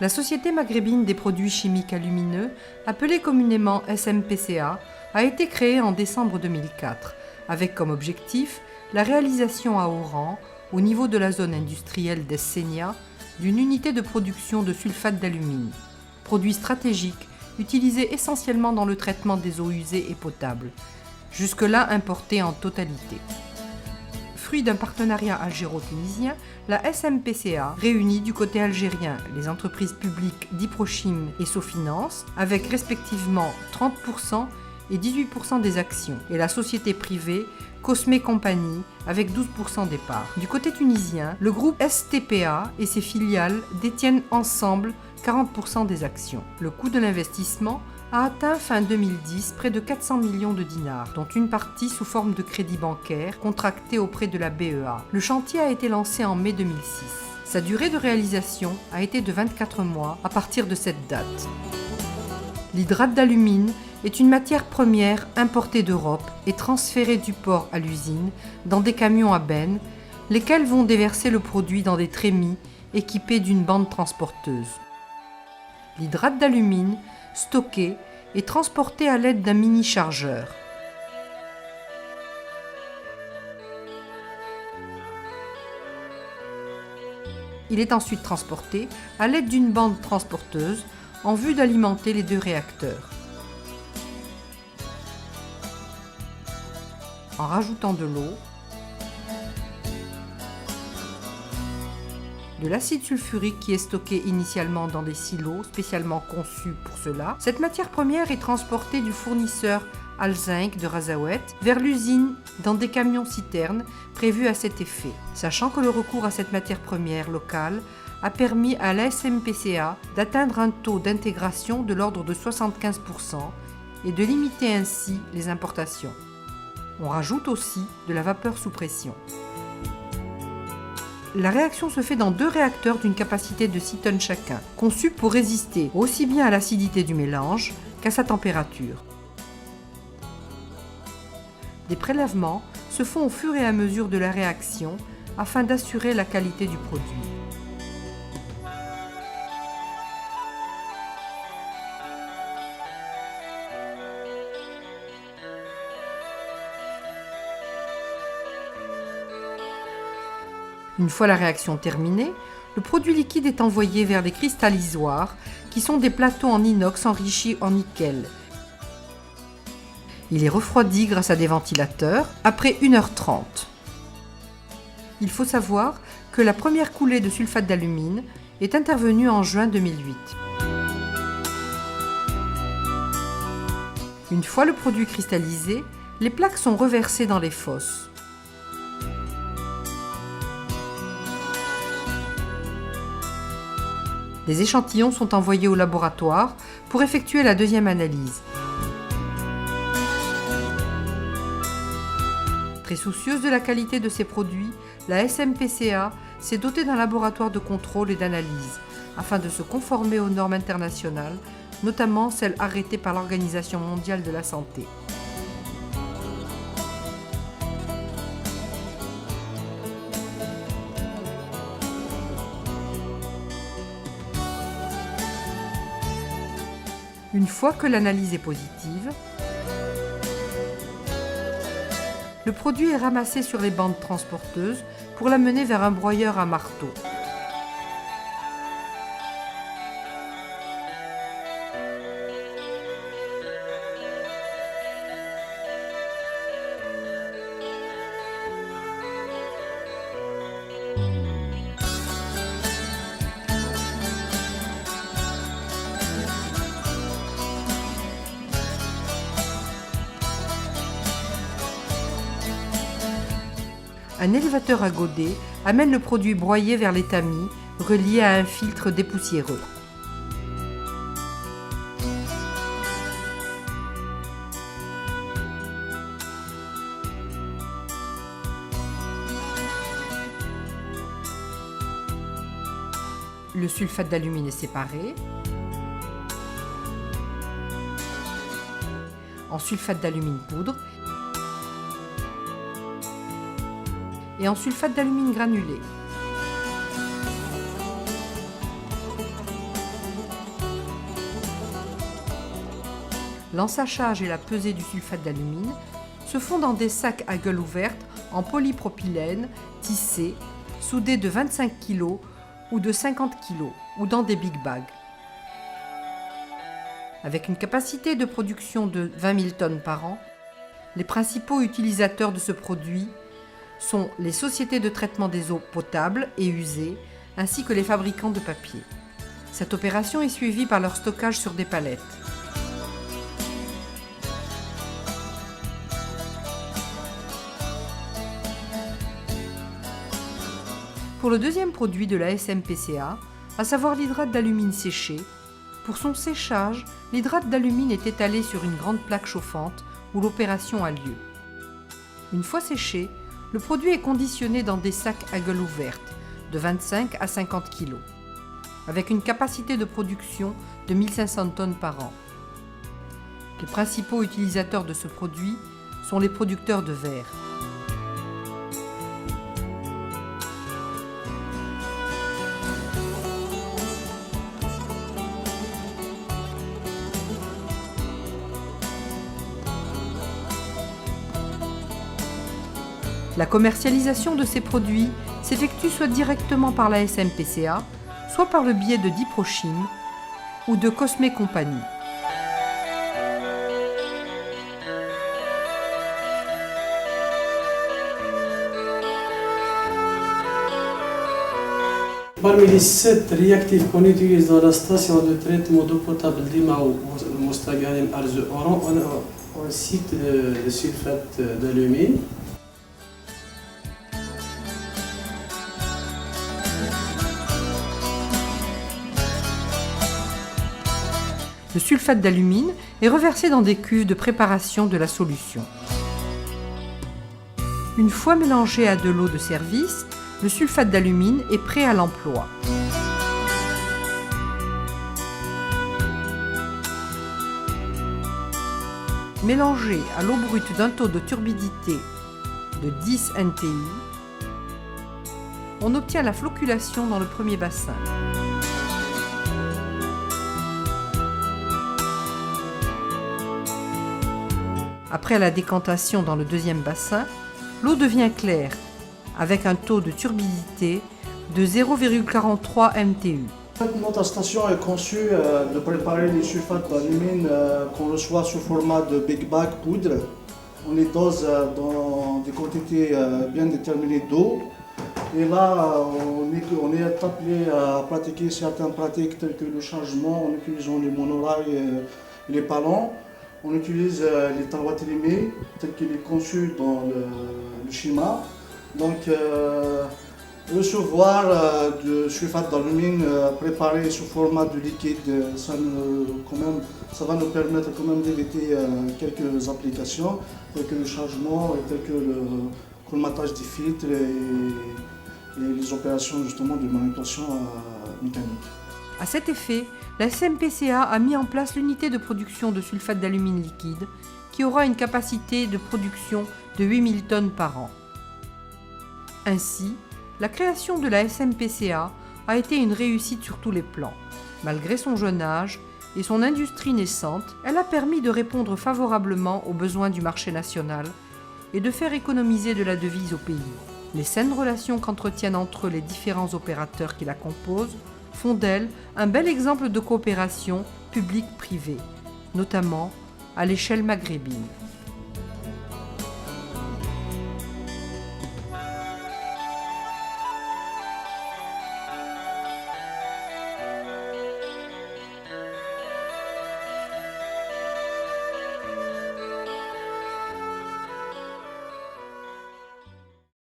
La Société maghrébine des produits chimiques alumineux, appelée communément SMPCA, a été créée en décembre 2004, avec comme objectif la réalisation à Oran, au niveau de la zone industrielle d'Essénia, d'une unité de production de sulfate d'alumine, produit stratégique utilisé essentiellement dans le traitement des eaux usées et potables, jusque-là importé en totalité. Fruit d'un partenariat algéro-tunisien, la SMPCA réunit du côté algérien les entreprises publiques Diprochim et Sofinance, avec respectivement 30% et 18% des actions, et la société privée Cosme Company avec 12% des parts. Du côté tunisien, le groupe STPA et ses filiales détiennent ensemble 40% des actions. Le coût de l'investissement a atteint fin 2010 près de 400 millions de dinars, dont une partie sous forme de crédit bancaire contracté auprès de la BEA. Le chantier a été lancé en mai 2006. Sa durée de réalisation a été de 24 mois à partir de cette date. L'hydrate d'alumine est une matière première importée d'Europe et transférée du port à l'usine dans des camions à benne, lesquels vont déverser le produit dans des trémies équipés d'une bande transporteuse. L'hydrate d'alumine, stocké, est transporté à l'aide d'un mini-chargeur. Il est ensuite transporté à l'aide d'une bande transporteuse en vue d'alimenter les deux réacteurs. En rajoutant de l'eau, de l'acide sulfurique qui est stocké initialement dans des silos spécialement conçus pour cela. Cette matière première est transportée du fournisseur Al-Zinc de Razaouet vers l'usine dans des camions-citernes prévus à cet effet. Sachant que le recours à cette matière première locale a permis à la SMPCA d'atteindre un taux d'intégration de l'ordre de 75% et de limiter ainsi les importations. On rajoute aussi de la vapeur sous pression. La réaction se fait dans deux réacteurs d'une capacité de 6 tonnes chacun, conçus pour résister aussi bien à l'acidité du mélange qu'à sa température. Des prélèvements se font au fur et à mesure de la réaction afin d'assurer la qualité du produit. Une fois la réaction terminée, le produit liquide est envoyé vers des cristallisoires qui sont des plateaux en inox enrichis en nickel. Il est refroidi grâce à des ventilateurs après 1h30. Il faut savoir que la première coulée de sulfate d'alumine est intervenue en juin 2008. Une fois le produit cristallisé, les plaques sont reversées dans les fosses. Les échantillons sont envoyés au laboratoire pour effectuer la deuxième analyse. Très soucieuse de la qualité de ses produits, la SMPCA s'est dotée d'un laboratoire de contrôle et d'analyse afin de se conformer aux normes internationales, notamment celles arrêtées par l'Organisation mondiale de la santé. Une fois que l'analyse est positive, le produit est ramassé sur les bandes transporteuses pour l'amener vers un broyeur à marteau. Un élévateur à godet amène le produit broyé vers les tamis, relié à un filtre dépoussiéreux. Le sulfate d'alumine est séparé en sulfate d'alumine poudre et en sulfate d'alumine granulé. l'ensachage et la pesée du sulfate d'alumine se font dans des sacs à gueule ouverte en polypropylène tissés, soudés de 25 kg ou de 50 kg ou dans des big bags. Avec une capacité de production de 20 000 tonnes par an, les principaux utilisateurs de ce produit sont les sociétés de traitement des eaux potables et usées, ainsi que les fabricants de papier. Cette opération est suivie par leur stockage sur des palettes. Pour le deuxième produit de la SMPCA, à savoir l'hydrate d'alumine séché, pour son séchage, l'hydrate d'alumine est étalé sur une grande plaque chauffante où l'opération a lieu. Une fois séché, le produit est conditionné dans des sacs à gueule ouverte de 25 à 50 kg, avec une capacité de production de 1500 tonnes par an. Les principaux utilisateurs de ce produit sont les producteurs de verre. La commercialisation de ces produits s'effectue soit directement par la SMPCA, soit par le biais de Diprochim ou de Cosme Company. Parmi les 7 réactifs qu'on utilise dans la station de traitement d'eau potable d'Imao, Mostaganem Arze Oran, on cite le sulfate d'alumine. Le sulfate d'alumine est reversé dans des cuves de préparation de la solution. Une fois mélangé à de l'eau de service, le sulfate d'alumine est prêt à l'emploi. Mélangé à l'eau brute d'un taux de turbidité de 10 NTU, on obtient la flocculation dans le premier bassin. Après la décantation dans le deuxième bassin, l'eau devient claire, avec un taux de turbidité de 0,43 MTU. Notre station est conçue de préparer les sulfates d'alumine qu'on reçoit sous format de big bag poudre. On les dose dans des quantités bien déterminées d'eau. Et là, on est appelé à pratiquer certaines pratiques telles que le chargement en utilisant les monorails et les palons. On utilise les tawaterimés tels qu'il est conçu dans le schéma. Donc, recevoir du sulfate d'alumine préparé sous format de liquide, ça va nous permettre quand même d'éviter quelques applications, telles que le chargement et telles que le colmatage des filtres et les opérations justement de manutention mécanique. À cet effet, la SMPCA a mis en place l'unité de production de sulfate d'alumine liquide qui aura une capacité de production de 8000 tonnes par an. Ainsi, la création de la SMPCA a été une réussite sur tous les plans. Malgré son jeune âge et son industrie naissante, elle a permis de répondre favorablement aux besoins du marché national et de faire économiser de la devise au pays. Les saines relations qu'entretiennent entre eux les différents opérateurs qui la composent font d'elle un bel exemple de coopération publique-privée, notamment à l'échelle maghrébine.